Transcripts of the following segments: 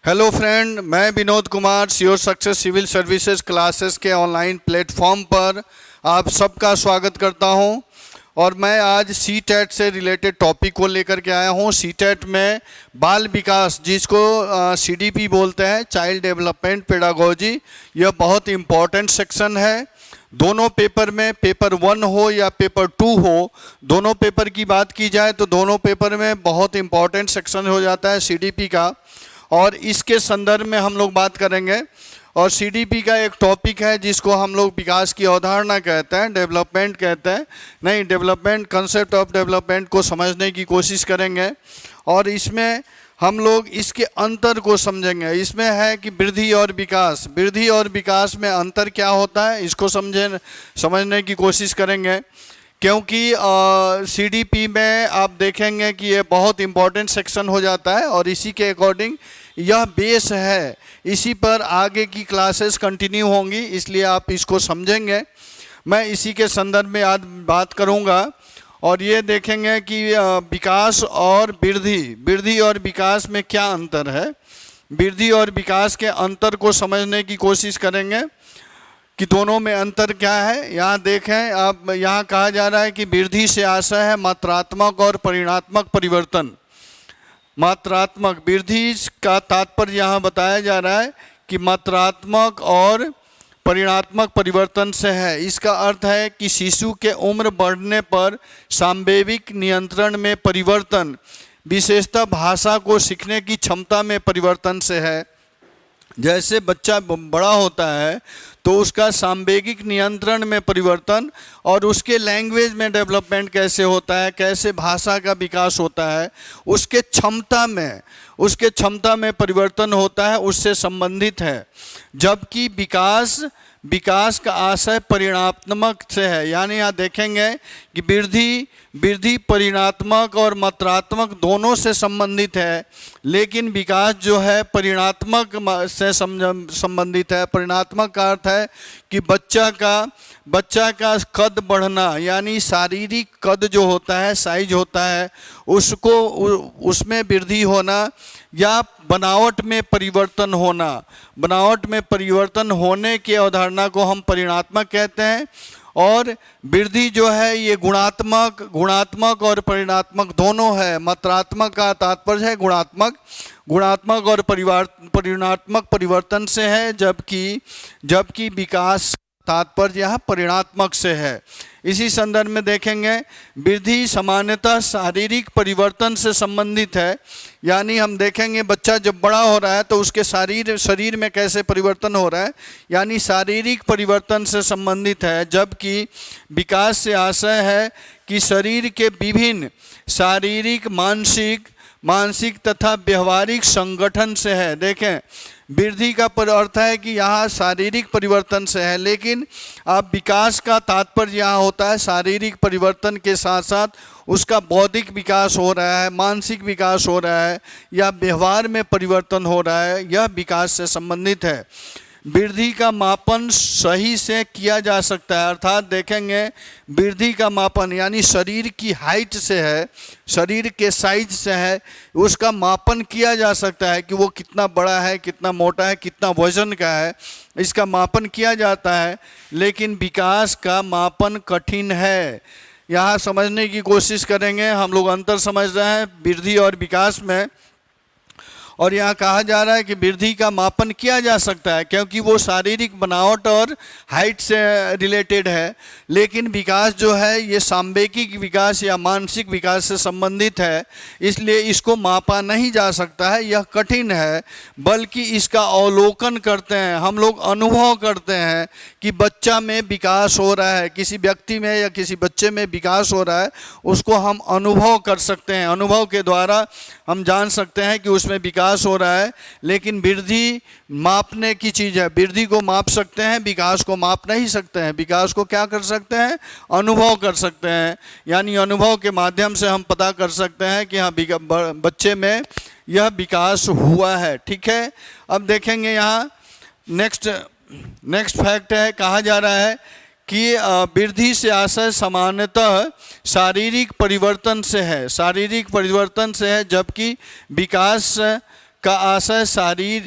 Hello friend, मैं Vinod Kumar sure success civil services classes के online platform पर आप सबका स्वागत करता हूं। और मैं आज सी टेट से रिलेटेड टॉपिक को लेकर के आया हूं। सी टेट में बाल विकास, जिसको CDP बोलते हैं, चाइल्ड डेवलपमेंट पेडागोजी, यह बहुत इम्पॉर्टेंट सेक्शन है। दोनों पेपर में, पेपर 1 हो या पेपर 2 हो, दोनों पेपर की बात की जाए तो दोनों पेपर में बहुत इम्पॉर्टेंट सेक्शन हो जाता है CDP का, और इसके संदर्भ में हम लोग बात करेंगे। और CDP का एक टॉपिक है जिसको हम लोग विकास की अवधारणा कहते हैं, डेवलपमेंट कहते हैं, नहीं डेवलपमेंट, कंसेप्ट ऑफ डेवलपमेंट को समझने की कोशिश करेंगे। और इसमें हम लोग इसके अंतर को समझेंगे। इसमें है कि वृद्धि और विकास, वृद्धि और विकास में अंतर क्या होता है, इसको समझने की कोशिश करेंगे। क्योंकि CDP में आप देखेंगे कि ये बहुत इम्पोर्टेंट सेक्शन हो जाता है और इसी के अकॉर्डिंग यह बेस है, इसी पर आगे की क्लासेस कंटिन्यू होंगी, इसलिए आप इसको समझेंगे। मैं इसी के संदर्भ में आज बात करूंगा। और ये देखेंगे कि विकास और वृद्धि, वृद्धि और विकास में क्या अंतर है, वृद्धि और विकास के अंतर को समझने की कोशिश करेंगे कि दोनों में अंतर क्या है। यहाँ देखें आप, यहाँ कहा जा रहा है कि वृद्धि से आशय है मात्रात्मक और परिमाणात्मक परिवर्तन। मात्रात्मक, वृद्धि का तात्पर्य यहाँ बताया जा रहा है कि मात्रात्मक और परिमाणात्मक परिवर्तन से है। इसका अर्थ है कि शिशु के उम्र बढ़ने पर सांवेगिक नियंत्रण में परिवर्तन, विशेषतः भाषा को सीखने की क्षमता में परिवर्तन से है। जैसे बच्चा बड़ा होता है तो उसका सांवेगिक नियंत्रण में परिवर्तन और उसके लैंग्वेज में डेवलपमेंट कैसे होता है, कैसे भाषा का विकास होता है, उसके क्षमता में परिवर्तन होता है, उससे संबंधित है। जबकि विकास का आशय परिमाणात्मक से है। यानी यहाँ देखेंगे कि वृद्धि परिमाणात्मक और मात्रात्मक दोनों से संबंधित है, लेकिन विकास जो है परिमाणात्मक से संबंधित है। परिमाणात्मक का अर्थ है कि बच्चा का कद बढ़ना, यानी शारीरिक कद जो होता है, साइज होता है, उसमें वृद्धि होना या बनावट में परिवर्तन होना। बनावट में परिवर्तन होने की अवधारणा को हम परिमाणात्मक कहते हैं। और वृद्धि जो है ये गुणात्मक और परिमाणात्मक दोनों है। मात्रात्मक का तात्पर्य है गुणात्मक और परिमाणात्मक परिवर्तन से है, जबकि विकास तात्पर्य यह परिमाणात्मक से है। इसी संदर्भ में देखेंगे वृद्धि सामान्यतः शारीरिक परिवर्तन से संबंधित है। यानी हम देखेंगे बच्चा जब बड़ा हो रहा है तो उसके शरीर में कैसे परिवर्तन हो रहा है, यानी शारीरिक परिवर्तन से संबंधित है। जबकि विकास से आशय है कि शरीर के विभिन्न शारीरिक, मानसिक तथा व्यवहारिक संगठन से है। देखें, वृद्धि का अर्थ है कि यहाँ शारीरिक परिवर्तन से है, लेकिन अब विकास का तात्पर्य यहाँ होता है शारीरिक परिवर्तन के साथ साथ उसका बौद्धिक विकास हो रहा है, मानसिक विकास हो रहा है या व्यवहार में परिवर्तन हो रहा है, यह विकास से संबंधित है। वृद्धि का मापन सही से किया जा सकता है, अर्थात देखेंगे वृद्धि का मापन यानी शरीर की हाइट से है, शरीर के साइज से है, उसका मापन किया जा सकता है कि वो कितना बड़ा है, कितना मोटा है, कितना वजन का है, इसका मापन किया जाता है। लेकिन विकास का मापन कठिन है। यहाँ समझने की कोशिश करेंगे, हम लोग अंतर समझ रहे हैं वृद्धि और विकास में। और यहाँ कहा जा रहा है कि वृद्धि का मापन किया जा सकता है क्योंकि वो शारीरिक बनावट और हाइट से रिलेटेड है, लेकिन विकास जो है ये सांवेगिक विकास या मानसिक विकास से संबंधित है, इसलिए इसको मापा नहीं जा सकता है, यह कठिन है। बल्कि इसका अवलोकन करते हैं हम लोग, अनुभव करते हैं कि बच्चा में विकास हो रहा है, किसी व्यक्ति में या किसी बच्चे में विकास हो रहा है, उसको हम अनुभव कर सकते हैं। अनुभव के द्वारा हम जान सकते हैं कि उसमें विकास हो रहा है। लेकिन वृद्धि मापने की चीज़ है, वृद्धि को माप सकते हैं, विकास को माप नहीं सकते हैं। विकास को क्या कर सकते हैं, अनुभव कर सकते हैं। यानी अनुभव के माध्यम से हम पता कर सकते हैं कि हाँ बच्चे में यह विकास हुआ है। ठीक है, अब देखेंगे यहाँ नेक्स्ट फैक्ट है, कहा जा रहा है कि वृद्धि से आशय सामान्यतः शारीरिक परिवर्तन से है, शारीरिक परिवर्तन से है, जबकि विकास का आशय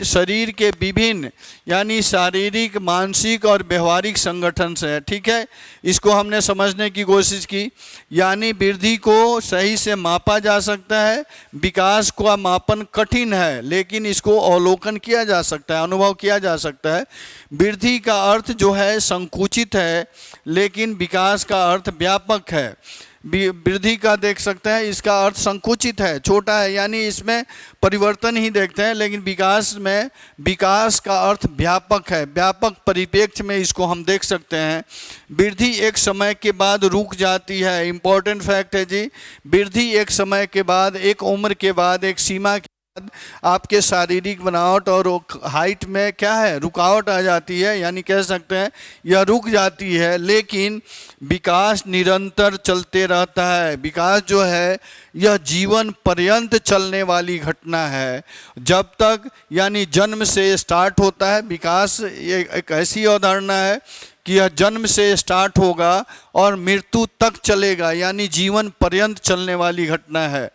शरीर के विभिन्न यानी शारीरिक, मानसिक और व्यवहारिक संगठन से है। ठीक है, इसको हमने समझने की कोशिश की। यानी वृद्धि को सही से मापा जा सकता है, विकास का मापन कठिन है लेकिन इसको अवलोकन किया जा सकता है, अनुभव किया जा सकता है। वृद्धि का अर्थ जो है संकुचित है लेकिन विकास का अर्थ व्यापक है। वृद्धि का देख सकते हैं, इसका अर्थ संकुचित है, छोटा है, यानी इसमें परिवर्तन ही देखते हैं। लेकिन विकास में विकास का अर्थ व्यापक है, व्यापक परिप्रेक्ष्य में इसको हम देख सकते हैं। वृद्धि एक समय के बाद रुक जाती है, इम्पोर्टेंट फैक्ट है जी। वृद्धि एक समय के बाद, एक उम्र के बाद, एक सीमा के बाद आपके शारीरिक बनावट और हाइट में क्या है, रुकावट आ जाती है, यानी कह सकते हैं यह रुक जाती है। लेकिन विकास निरंतर चलते रहता है। विकास जो है यह जीवन पर्यंत चलने वाली घटना है। जब तक यानी जन्म से स्टार्ट होता है विकास, ये एक ऐसी अवधारणा है कि यह जन्म से स्टार्ट होगा और मृत्यु तक चलेगा, यानी जीवन पर्यंत चलने वाली घटना है।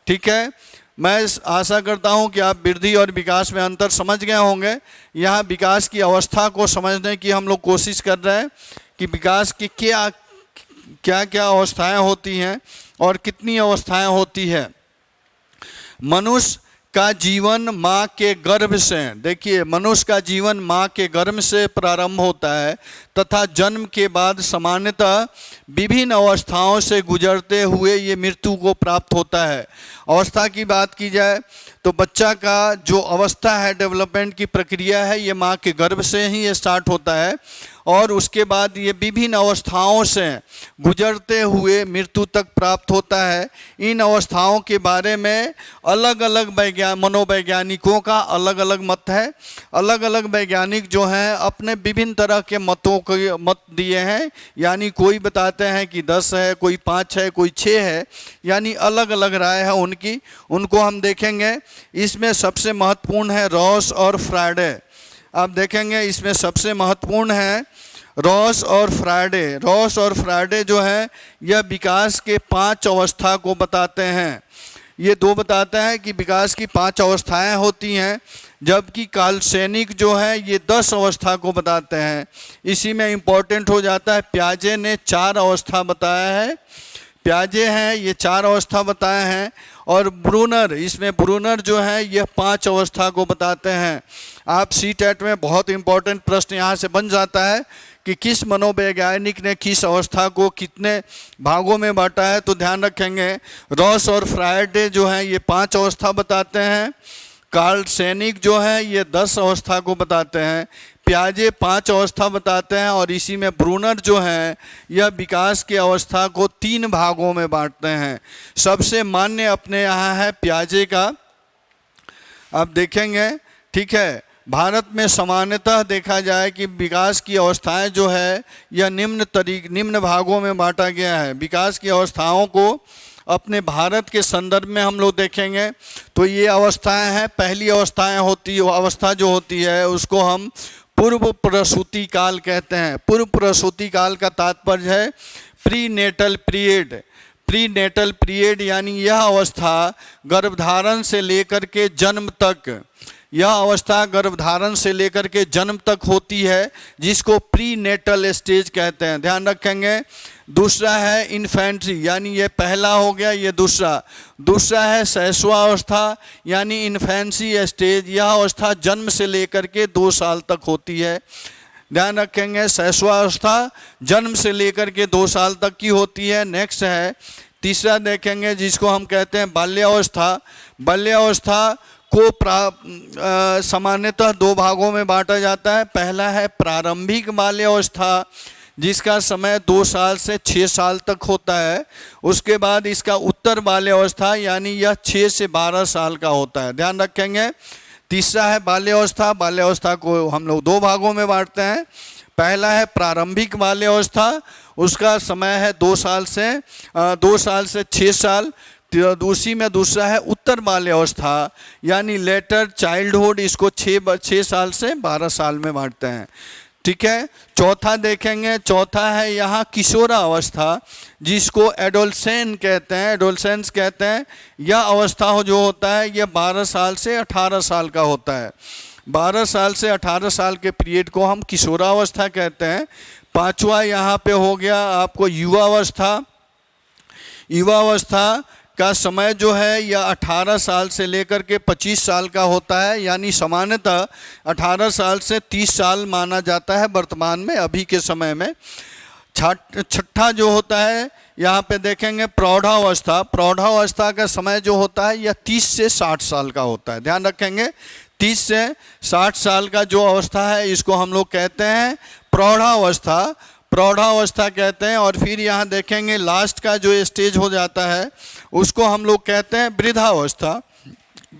ठीक है, मैं आशा करता हूं कि आप वृद्धि और विकास में अंतर समझ गए होंगे। यहाँ विकास की अवस्था को समझने की हम लोग कोशिश कर रहे हैं कि विकास की क्या क्या अवस्थाएं होती हैं और कितनी अवस्थाएं होती है। मनुष्य का जीवन माँ के गर्भ से, देखिए मनुष्य का जीवन माँ के गर्भ से प्रारंभ होता है तथा जन्म के बाद सामान्यतः विभिन्न अवस्थाओं से गुजरते हुए ये मृत्यु को प्राप्त होता है। अवस्था की बात की जाए तो बच्चा का जो अवस्था है, डेवलपमेंट की प्रक्रिया है, ये माँ के गर्भ से ही स्टार्ट होता है और उसके बाद ये विभिन्न अवस्थाओं से गुजरते हुए मृत्यु तक प्राप्त होता है। इन अवस्थाओं के बारे में अलग अलग मनोवैज्ञानिकों का अलग अलग मत है। अलग अलग वैज्ञानिक जो हैं अपने विभिन्न तरह के मत दिए हैं, यानी कोई बताते हैं कि 10 है, कोई 5 है, कोई 6 है, यानी अलग अलग राय है उनकी। उनको हम देखेंगे। इसमें सबसे महत्वपूर्ण है रॉस और फ्राइडे। आप देखेंगे इसमें सबसे महत्वपूर्ण है रॉस और फ्राइडे। रॉस और फ्राइडे जो है यह विकास के 5 अवस्था को बताते हैं। ये 2 बताते हैं कि विकास की 5 अवस्थाएं होती हैं, जबकि कालसैनिक जो है ये 10 अवस्था को बताते हैं। इसी में इम्पोर्टेंट हो जाता है पियाजे ने 4 अवस्था बताया है। पियाजे हैं ये 4 अवस्था बताए हैं और ब्रूनर, इसमें ब्रूनर जो है यह 5 अवस्था को बताते हैं। आप CTET में बहुत इंपॉर्टेंट प्रश्न यहाँ से बन जाता है कि किस मनोवैज्ञानिक ने किस अवस्था को कितने भागों में बांटा है, तो ध्यान रखेंगे रॉस और फ्राइडे जो है ये 5 अवस्था बताते हैं। कालसैनिक जो है ये 10 अवस्था को बताते हैं। पियाजे 5 अवस्था बताते हैं और इसी में ब्रूनर जो है यह विकास की अवस्था को 3 भागों में बांटते हैं। सबसे मान्य अपने यहाँ है पियाजे का, आप देखेंगे। ठीक है, भारत में सामान्यतः देखा जाए कि विकास की अवस्थाएं जो है यह निम्न भागों में बांटा गया है। विकास की अवस्थाओं को अपने भारत के संदर्भ में हम लोग देखेंगे तो ये अवस्थाएं हैं। पहली अवस्था जो होती है उसको हम पूर्व प्रसूति काल कहते हैं। पूर्व प्रसूति काल का तात्पर्य है प्रीनेटल पीरियड। प्रीनेटल पीरियड यानी यह अवस्था गर्भधारण से लेकर के जन्म तक, यह अवस्था गर्भधारण से लेकर के जन्म तक होती है, जिसको प्रीनेटल स्टेज कहते हैं। ध्यान रखेंगे। दूसरा है इन्फेंट्री, यानी ये पहला हो गया, ये दूसरा है शैशवावस्था यानी इन्फेंसी स्टेज। यह अवस्था जन्म से लेकर के 2 साल तक होती है। ध्यान रखेंगे, शैशवावस्था जन्म से लेकर के 2 साल तक की होती है। नेक्स्ट है तीसरा देखेंगे जिसको हम कहते हैं बाल्यावस्था। बाल्यावस्था को सामान्यतः 2 भागों में बांटा जाता है। पहला है प्रारंभिक बाल्यावस्था जिसका समय 2 साल से 6 साल तक होता है। उसके बाद इसका उत्तर बाल्यावस्था यानी यह 6 से 12 साल का होता है। ध्यान रखेंगे। तीसरा है बाल्यावस्था। बाल्यावस्था को हम लोग 2 भागों में बांटते हैं। पहला है प्रारंभिक बाल्यावस्था, उसका समय है 2 साल से 6 साल। उसी में दूसरा है उत्तर बाल्यावस्था यानी लेटर चाइल्डहुड, इसको 6 साल से 12 साल में बांटते हैं। ठीक है। चौथा देखेंगे, चौथा है यहाँ किशोरावस्था, जिसको एडोलसेंस कहते हैं, एडोलसेंस कहते हैं। यह अवस्था जो होता है यह 12 साल से 18 साल का होता है। 12 साल से 18 साल के पीरियड को हम किशोरावस्था कहते हैं। पांचवा यहाँ पे हो गया आपको युवावस्था। युवावस्था का समय जो है यह 18 साल से लेकर के 25 साल का होता है, यानी सामान्यतः 18 साल से 30 साल माना जाता है वर्तमान में, अभी के समय में। छठा जो होता है यहाँ पे देखेंगे प्रौढ़ावस्था। प्रौढ़ावस्था का समय जो होता है यह 30 से 60 साल का होता है। ध्यान रखेंगे, 30 से 60 साल का जो अवस्था है इसको हम लोग कहते हैं प्रौढ़ावस्था, प्रौढ़ावस्था कहते हैं। और फिर यहाँ देखेंगे लास्ट का जो स्टेज हो जाता है उसको हम लोग कहते हैं वृद्धावस्था।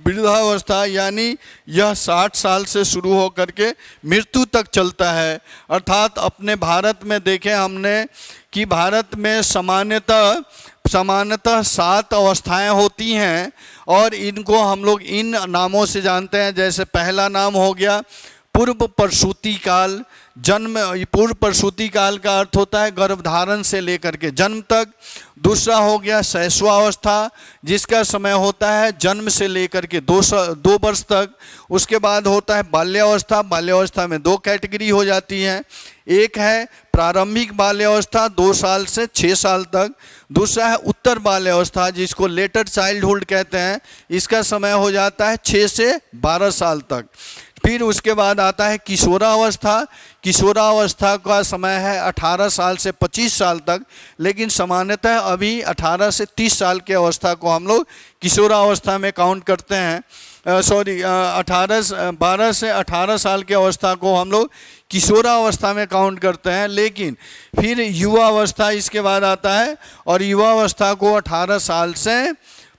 वृद्धावस्था यानी यह 60 साल से शुरू होकर के मृत्यु तक चलता है। अर्थात अपने भारत में देखें हमने कि भारत में सामान्यतः 7 अवस्थाएं होती हैं और इनको हम लोग इन नामों से जानते हैं। जैसे पहला नाम हो गया पूर्व प्रसूति काल। जन्म, पूर्व प्रसूति काल का अर्थ होता है गर्भधारण से लेकर के जन्म तक। दूसरा हो गया शैशवावस्था, जिसका समय होता है जन्म से लेकर के 2 वर्ष तक। उसके बाद होता है बाल्यावस्था। बाल्यावस्था में 2 कैटेगरी हो जाती हैं। एक है प्रारंभिक बाल्यावस्था 2 साल से 6 साल तक। दूसरा है उत्तर बाल्यावस्था, जिसको लेटर चाइल्डहुड कहते हैं। इसका समय हो जाता है 6 से 12 साल तक। फिर उसके बाद आता है किशोरावस्था। किशोरावस्था का समय है 18 साल से 25 साल तक, लेकिन सामान्यतः अभी 18 से 30 साल की अवस्था को हम लोग किशोरावस्था में काउंट करते हैं। 12 से 18 साल की अवस्था को हम लोग किशोरावस्था में काउंट करते हैं। लेकिन फिर युवावस्था इसके बाद आता है और युवावस्था को 18 साल से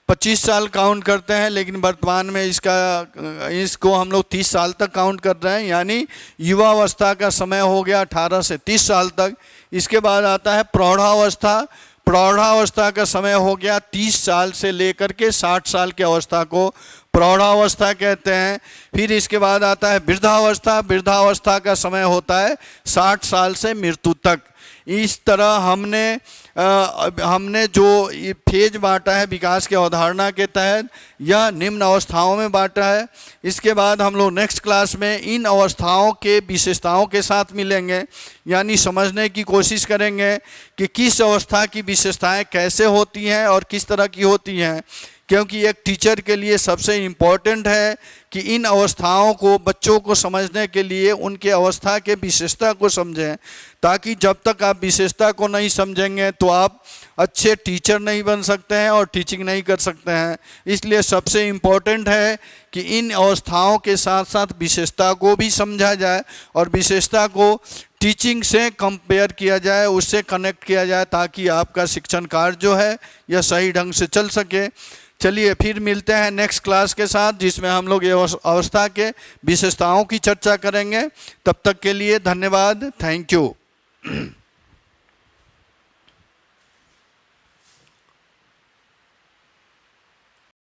25 साल काउंट करते हैं, लेकिन वर्तमान में इसको हम लोग 30 साल तक काउंट कर रहे हैं। यानी युवावस्था का समय हो गया 18 से 30 साल तक। इसके बाद आता है प्रौढ़ावस्था। प्रौढ़ावस्था का समय हो गया 30 साल से लेकर के 60 साल की अवस्था को प्रौढ़ावस्था कहते हैं। फिर इसके बाद आता है वृद्धावस्था। वृद्धावस्था का समय होता है 60 साल से मृत्यु तक। इस तरह हमने जो फेज बांटा है विकास की अवधारणा के तहत, यह निम्न अवस्थाओं में बांटा है। इसके बाद हम लोग नेक्स्ट क्लास में इन अवस्थाओं के विशेषताओं के साथ मिलेंगे, यानी समझने की कोशिश करेंगे कि किस अवस्था की विशेषताएं कैसे होती हैं और किस तरह की होती हैं। क्योंकि एक टीचर के लिए सबसे इम्पोर्टेंट है कि इन अवस्थाओं को बच्चों को समझने के लिए उनके अवस्था के विशेषता को समझें, ताकि जब तक आप विशेषता को नहीं समझेंगे तो आप अच्छे टीचर नहीं बन सकते हैं और टीचिंग नहीं कर सकते हैं। इसलिए सबसे इम्पोर्टेंट है कि इन अवस्थाओं के साथ साथ विशेषता को भी समझा जाए और विशेषता को टीचिंग से कंपेयर किया जाए, उससे कनेक्ट किया जाए, ताकि आपका शिक्षण कार्य जो है यह सही ढंग से चल सके। चलिए फिर मिलते हैं नेक्स्ट क्लास के साथ, जिसमें हम लोग ये अवस्था के विशेषताओं की चर्चा करेंगे। तब तक के लिए धन्यवाद। Thank you.